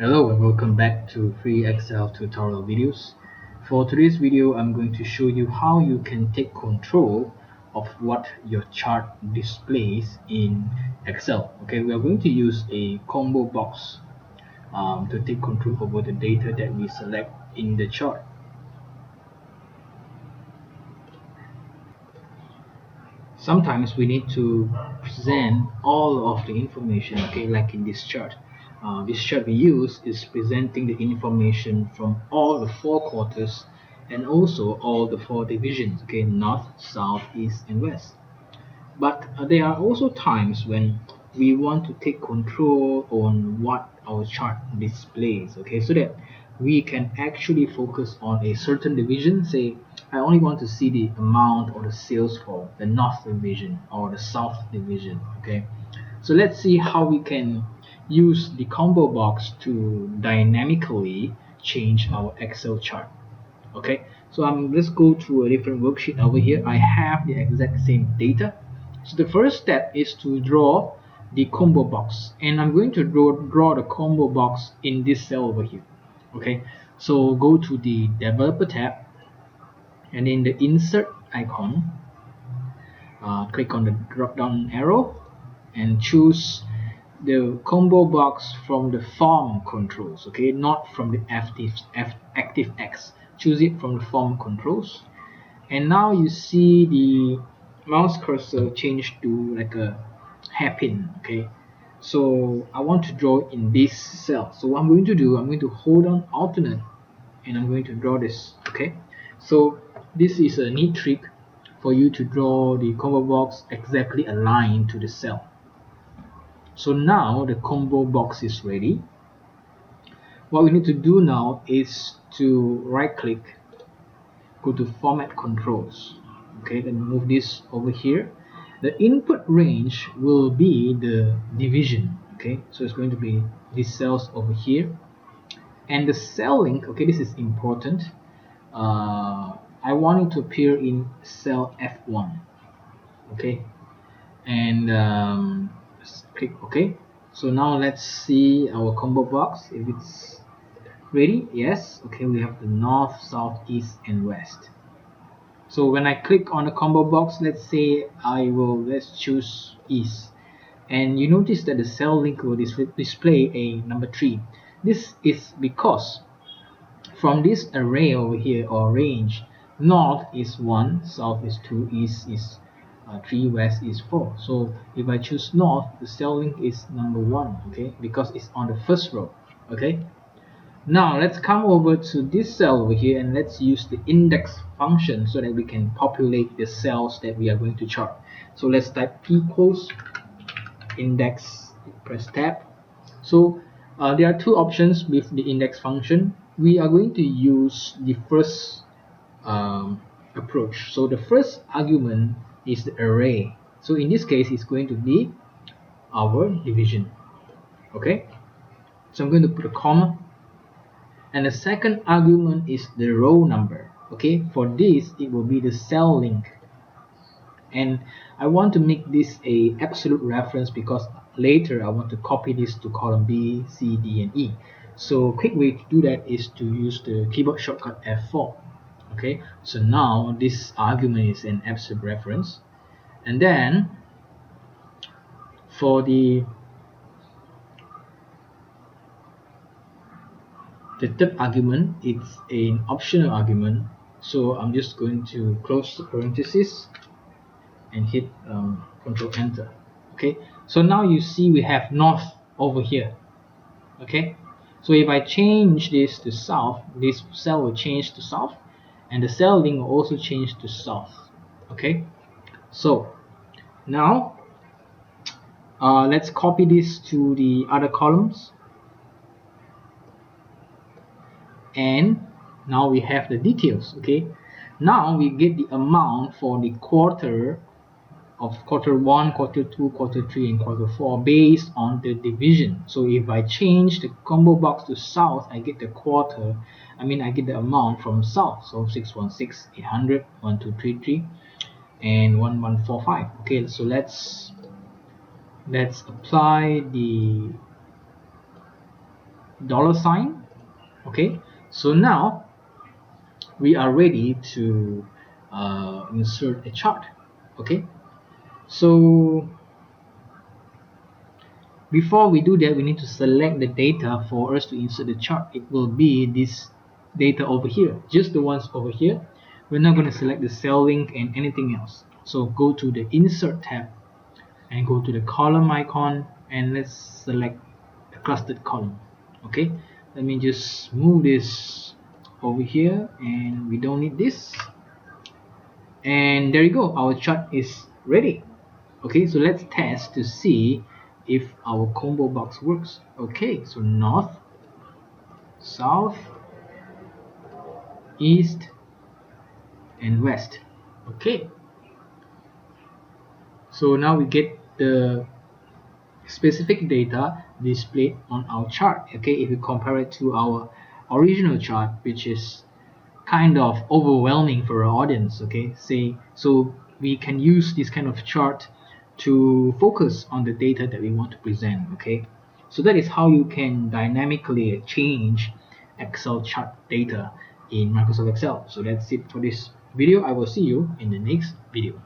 Hello and welcome back to free Excel tutorial videos. For today's video, I'm going to show you how you can take control of what your chart displays in Excel. Okay, we are going to use a combo box to take control over the data that we select in the chart. Sometimes we need to present all of the information, okay, like in this chart. This chart we use is presenting the information from all the four quarters and also all the four divisions, okay, north, south, east, and west. But there are also times when we want to take control on what our chart displays, okay, so that we can actually focus on a certain division. Say I only want to see the amount or the sales for the north division or the south division. Okay, so let's see how we can use the combo box to dynamically change our Excel chart. Okay, so let's go to a different worksheet. Over here I have the exact same data. So the first step is to draw the combo box, and I'm going to draw the combo box in this cell over here. Okay, so go to the developer tab, and in the insert icon, click on the drop down arrow and choose the combo box from the form controls, okay, not from the ActiveX. Choose it from the form controls, and now you see the mouse cursor change to like a hairpin. Okay, so I want to draw in this cell. So what I'm going to do, I'm going to hold on alternate and I'm going to draw this. Okay, so this is a neat trick for you to draw the combo box exactly aligned to the cell. So now the combo box is ready. What we need to do now is to right click, go to format controls. Okay, then move this over here. The input range will be the division. Okay, so it's going to be these cells over here, and the cell link, okay, this is important. I want it to appear in cell F1. Okay, and click OK. So now let's see our combo box if it's ready. Yes. Okay, we have the north, south, east, and west. So when I click on the combo box, let's say let's choose east, and you notice that the cell link will display a number 3. This is because from this array over here, or range, north is 1, south is 2, east is 3, west is 4. So if I choose north, the cell link is number 1, okay, because it's on the first row. Okay, now let's come over to this cell over here and let's use the index function so that we can populate the cells that we are going to chart. So let's type equals index, press tab. So there are two options with the index function. We are going to use the first approach. So the first argument is the array. So in this case, it's going to be our division. Okay, so I'm going to put a comma, and the second argument is the row number. Okay, for this it will be the cell link, and I want to make this a absolute reference because later I want to copy this to column B, C, D, and E. So quick way to do that is to use the keyboard shortcut F4. Okay, so now this argument is an absolute reference, and then for the third argument, it's an optional argument. So I'm just going to close the parenthesis and hit Control Enter. Okay, so now you see we have north over here. Okay, so if I change this to south, this cell will change to south, and the cell link will also change to south. Okay, so now let's copy this to the other columns, and now we have the details. Okay, now we get the amount for the quarter of quarter 1, quarter 2, quarter 3, and quarter 4 based on the division. So if I change the combo box to south, I get the quarter, I get the amount from south. So 616, 800, 1233, and 1145. Okay, so let's apply the $sign. Okay, so now we are ready to insert a chart. Okay, so before we do that, we need to select the data for us to insert the chart. It will be this data over here, just the ones over here. We're not going to select the cell link and anything else. So go to the insert tab and go to the column icon, and let's select the clustered column. Okay, let me just move this over here, and we don't need this. And there you go, our chart is ready. Okay, so let's test to see if our combo box works. Okay, so north, south, east, and west. Okay, so now we get the specific data displayed on our chart. Okay, if we compare it to our original chart, which is kind of overwhelming for our audience. Okay, say so we can use this kind of chart to focus on the data that we want to present. Okay, so that is how you can dynamically change Excel chart data in Microsoft Excel. So that's it for this video. I will see you in the next video.